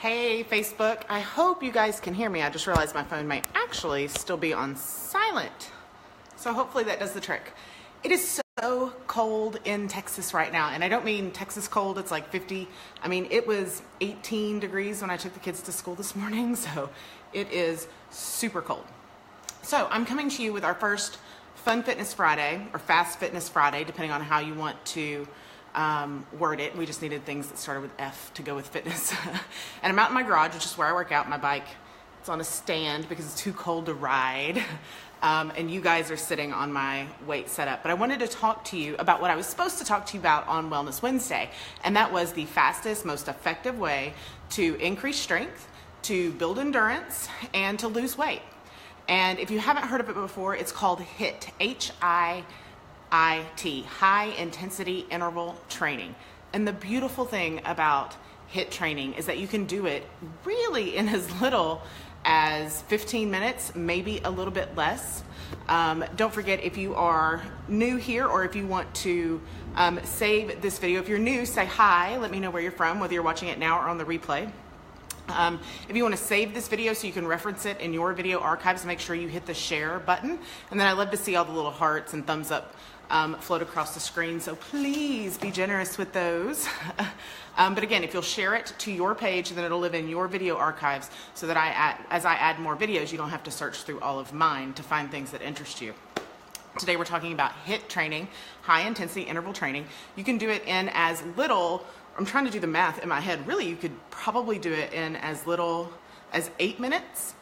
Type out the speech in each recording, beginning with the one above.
Hey, Facebook. I hope you guys can hear me. I just realized my phone might actually still be on silent. So hopefully that does the trick. It is so cold in Texas right now. And I don't mean Texas cold. It's like 50. I mean, it was 18 degrees when I took the kids to school this morning. So it is super cold. So I'm coming to you with our first Fun Fitness Friday or Fast Fitness Friday, depending on how you want to word it. We just needed things that started with F to go with fitness. And I'm out in my garage, which is where I work out. My bike, it's on a stand because it's too cold to ride. And you guys are sitting on my weight setup. But I wanted to talk to you about what I was supposed to talk to you about on Wellness Wednesday. And that was the fastest, most effective way to increase strength, to build endurance, and to lose weight. And if you haven't heard of it before, it's called HIIT, H-I-I-T, High Intensity Interval Training. And the beautiful thing about HIIT training is that you can do it really in as little as 15 minutes, maybe a little bit less. Don't forget, if you are new here or if you want to save this video, if you're new, say hi, let me know where you're from, whether you're watching it now or on the replay. If you want to save this video so you can reference it in your video archives, make sure you hit the share button. And then I love to see all the little hearts and thumbs up float across the screen, so please be generous with those. But again, if you'll share it to your page, then it'll live in your video archives so that as I add more videos, you don't have to search through all of mine to find things that interest you. Today we're talking about HIIT training, high intensity interval training. You can do it in as little, I'm trying to do the math in my head, really you could probably do it in as little as 8 minutes,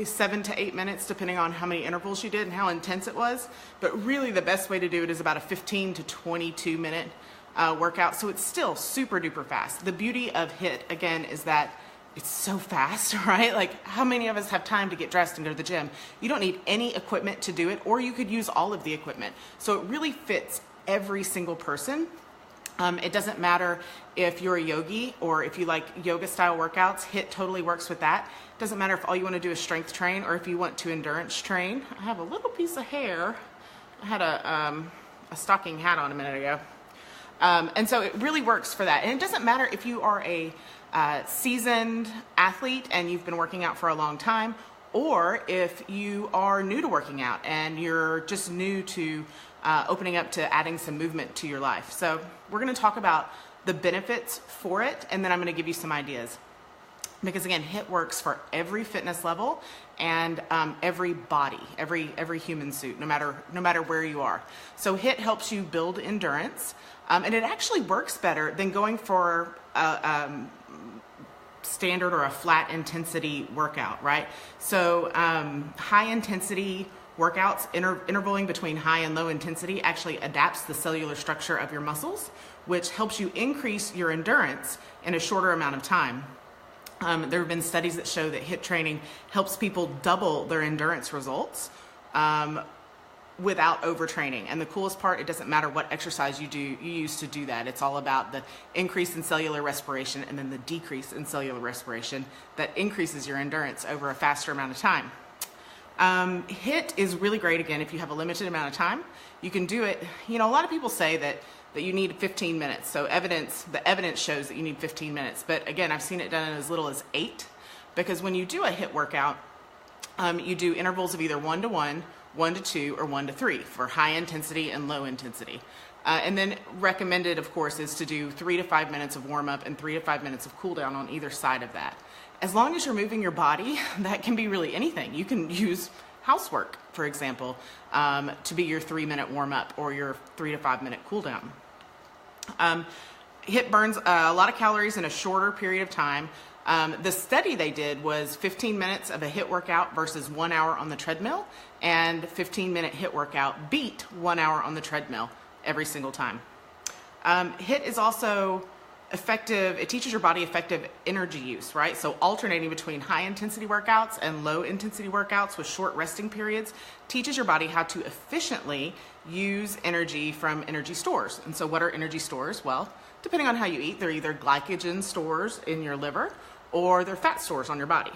7 to 8 minutes, depending on how many intervals you did and how intense it was. But really the best way to do it is about a 15 to 22 minute workout. So it's still super duper fast. The beauty of HIIT, again, is that it's so fast, right? Like, how many of us have time to get dressed and go to the gym? You don't need any equipment to do it, or you could use all of the equipment. So it really fits every single person. It doesn't matter if you're a yogi or if you like yoga style workouts, HIIT totally works with that. It doesn't matter if all you want to do is strength train or if you want to endurance train. I have a little piece of hair. I had a stocking hat on a minute ago. And so it really works for that. And it doesn't matter if you are a seasoned athlete and you've been working out for a long time, or if you are new to working out and you're just new to opening up to adding some movement to your life. So we're going to talk about the benefits for it, and then I'm going to give you some ideas. Because again, HIIT works for every fitness level and every body, every human suit, no matter where you are. So HIIT helps you build endurance, and it actually works better than going for a standard or a flat intensity workout, right? So high intensity workouts, intervaling between high and low intensity, actually adapts the cellular structure of your muscles, which helps you increase your endurance in a shorter amount of time. There have been studies that show that HIIT training helps people double their endurance results without overtraining. And the coolest part, it doesn't matter what exercise you use to do that. It's all about the increase in cellular respiration and then the decrease in cellular respiration that increases your endurance over a faster amount of time. HIIT is really great, again, if you have a limited amount of time. You can do it, a lot of people say that you need 15 minutes. So the evidence shows that you need 15 minutes. But again, I've seen it done in as little as 8, because when you do a HIIT workout, you do intervals of either 1 to 1, 1 to 2, or 1 to 3 for high intensity and low intensity. And then recommended, of course, is to do 3 to 5 minutes of warm up and 3 to 5 minutes of cool down on either side of that. As long as you're moving your body, that can be really anything. You can use housework, for example, to be your 3-minute warm up or your 3 to 5 minute cool down. HIIT burns a lot of calories in a shorter period of time. The study they did was 15 minutes of a HIIT workout versus 1 hour on the treadmill, and 15-minute HIIT workout beat 1 hour on the treadmill every single time. HIIT is also effective. It teaches your body effective energy use, right? So alternating between high intensity workouts and low intensity workouts with short resting periods teaches your body how to efficiently use energy from energy stores. And so what are energy stores? Well, depending on how you eat, they're either glycogen stores in your liver or they're fat stores on your body.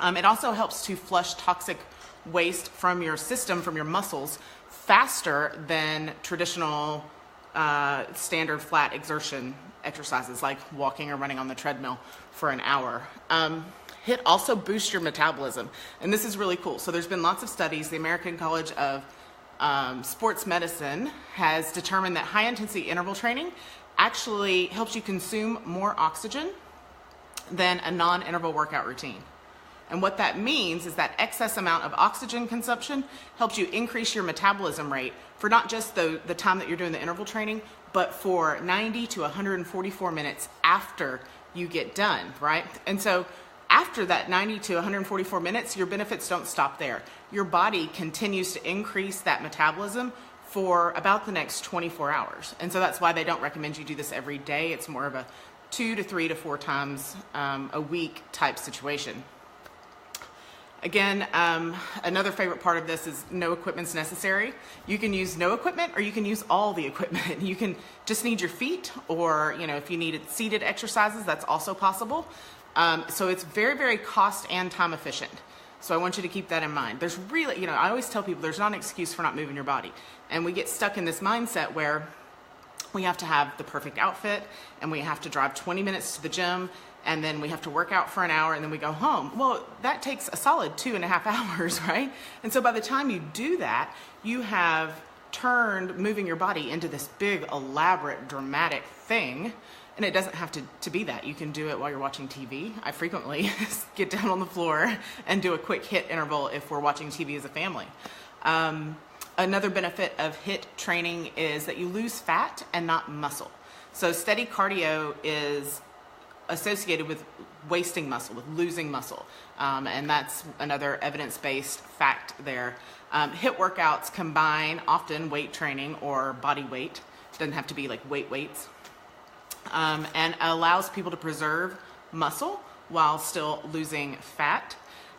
It also helps to flush toxic waste from your system, from your muscles, faster than traditional standard flat exertion exercises like walking or running on the treadmill for an hour. HIIT also boosts your metabolism, and this is really cool. So there's been lots of studies. The American College of Sports Medicine has determined that high-intensity interval training actually helps you consume more oxygen than a non-interval workout routine. And what that means is that excess amount of oxygen consumption helps you increase your metabolism rate for not just the time that you're doing the interval training, but for 90 to 144 minutes after you get done, right? And so after that 90 to 144 minutes, your benefits don't stop there. Your body continues to increase that metabolism for about the next 24 hours. And so that's why they don't recommend you do this every day. It's more of a 2 to 3 to 4 times a week type situation. Again, another favorite part of this is no equipment's necessary. You can use no equipment or you can use all the equipment. You can just need your feet, or if you needed seated exercises, that's also possible. So it's very, very cost and time efficient. So I want you to keep that in mind. There's really, I always tell people there's not an excuse for not moving your body. And we get stuck in this mindset where we have to have the perfect outfit and we have to drive 20 minutes to the gym and then we have to work out for an hour and then we go home. Well, that takes a solid 2.5 hours, right? And so by the time you do that, you have turned moving your body into this big, elaborate, dramatic thing. And it doesn't have to be that. You can do it while you're watching TV. I frequently get down on the floor and do a quick HIIT interval if we're watching TV as a family. Another benefit of HIIT training is that you lose fat and not muscle. So steady cardio is associated with wasting muscle, with losing muscle. And that's another evidence-based fact there. HIIT workouts combine often weight training or body weight. It doesn't have to be like weights. And allows people to preserve muscle while still losing fat.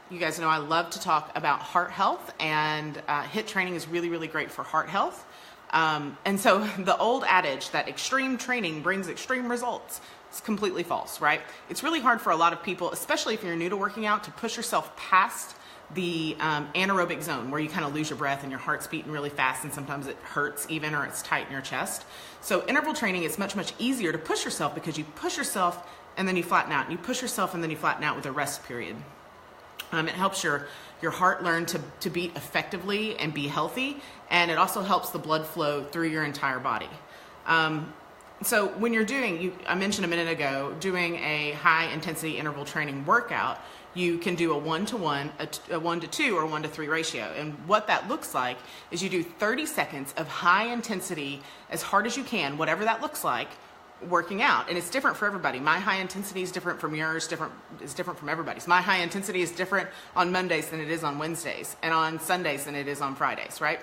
You guys know I love to talk about heart health, and HIIT training is really, really great for heart health. And so the old adage that extreme training brings extreme results is completely false, right? It's really hard for a lot of people, especially if you're new to working out, to push yourself past the anaerobic zone where you kind of lose your breath and your heart's beating really fast and sometimes it hurts even, or it's tight in your chest. So interval training is much, much easier to push yourself because you push yourself and then you flatten out, and you push yourself and then you flatten out with a rest period. It helps your heart learn to beat effectively and be healthy, and it also helps the blood flow through your entire body. So when you're I mentioned a minute ago, doing a high intensity interval training workout, you can do a 1-to-1, a 1-to-2, or 1-to-3 ratio. And what that looks like is you do 30 seconds of high intensity as hard as you can, whatever that looks like, working out. And it's different for everybody. My high intensity is different from yours, is different from everybody's. My high intensity is different on Mondays than it is on Wednesdays, and on Sundays than it is on Fridays, right?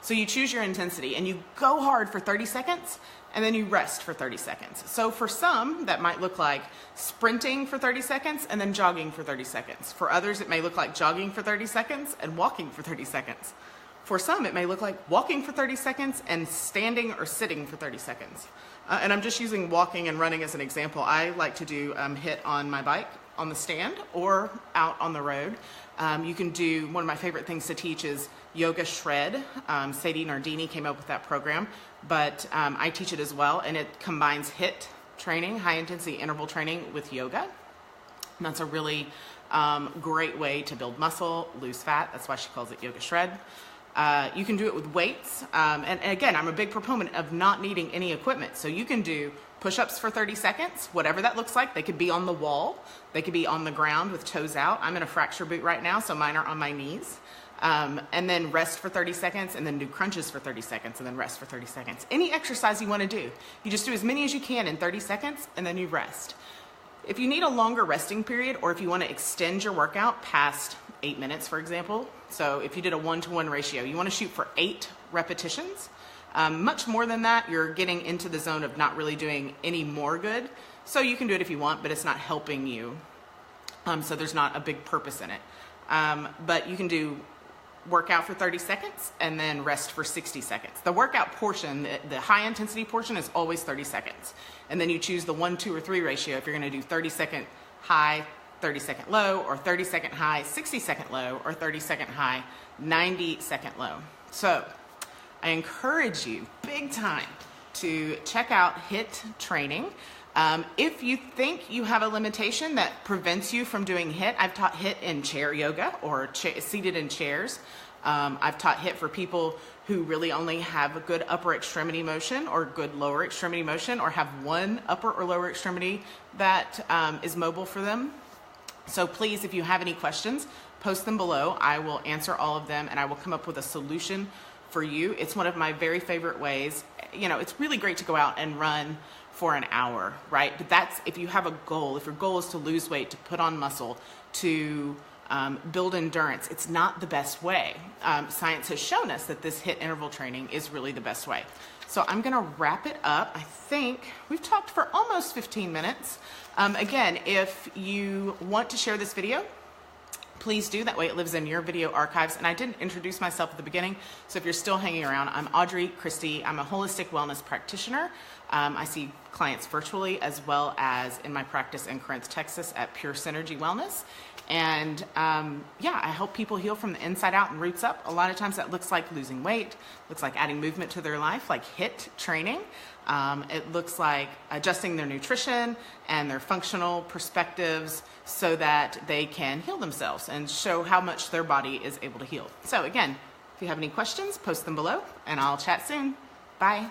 So you choose your intensity and you go hard for 30 seconds and then you rest for 30 seconds. So for some, that might look like sprinting for 30 seconds and then jogging for 30 seconds. For others, it may look like jogging for 30 seconds and walking for 30 seconds. For some, it may look like walking for 30 seconds and standing or sitting for 30 seconds. And I'm just using walking and running as an example. I like to do HIIT on my bike, on the stand, or out on the road. You can do, one of my favorite things to teach is Yoga Shred. Sadie Nardini came up with that program, but I teach it as well, and it combines HIIT training, high intensity interval training, with yoga. And that's a really great way to build muscle, lose fat. That's why she calls it Yoga Shred. You can do it with weights. And again, I'm a big proponent of not needing any equipment. So you can do push-ups for 30 seconds, whatever that looks like. They could be on the wall. They could be on the ground with toes out. I'm in a fracture boot right now, so mine are on my knees. And then rest for 30 seconds, and then do crunches for 30 seconds, and then rest for 30 seconds. Any exercise you want to do, you just do as many as you can in 30 seconds, and then you rest. If you need a longer resting period, or if you want to extend your workout past 8 minutes, for example, so if you did a 1-to-1 ratio, you want to shoot for 8 repetitions. Much more than that, you're getting into the zone of not really doing any more good. So you can do it if you want, but it's not helping you. So there's not a big purpose in it. But you can do workout for 30 seconds and then rest for 60 seconds. The workout portion, the high intensity portion, is always 30 seconds. And then you choose the 1, 2, or 3 ratio if you're going to do 30-second high, 30-second low, or 30-second high, 60-second low, or 30-second high, 90-second low. So I encourage you big time to check out HIIT training. If you think you have a limitation that prevents you from doing HIIT, I've taught HIIT in chair yoga or seated in chairs. I've taught HIIT for people who really only have a good upper extremity motion or good lower extremity motion, or have one upper or lower extremity that is mobile for them. So please, if you have any questions, post them below. I will answer all of them and I will come up with a solution for you. It's one of my very favorite ways. You know, it's really great to go out and run for an hour, right? But that's if you have a goal. If your goal is to lose weight, to put on muscle, to build endurance, it's not the best way. Science has shown us that this HIIT interval training is really the best way. So I'm gonna wrap it up. I think we've talked for almost 15 minutes. Again, if you want to share this video, please do. That way it lives in your video archives. And I didn't introduce myself at the beginning, so if you're still hanging around, I'm Audrey Christie. I'm a holistic wellness practitioner. I see clients virtually as well as in my practice in Corinth, Texas at Pure Synergy Wellness. And yeah, I help people heal from the inside out and roots up. A lot of times that looks like losing weight, looks like adding movement to their life, like HIIT training. It looks like adjusting their nutrition and their functional perspectives so that they can heal themselves and show how much their body is able to heal. So again, if you have any questions, post them below and I'll chat soon. Bye.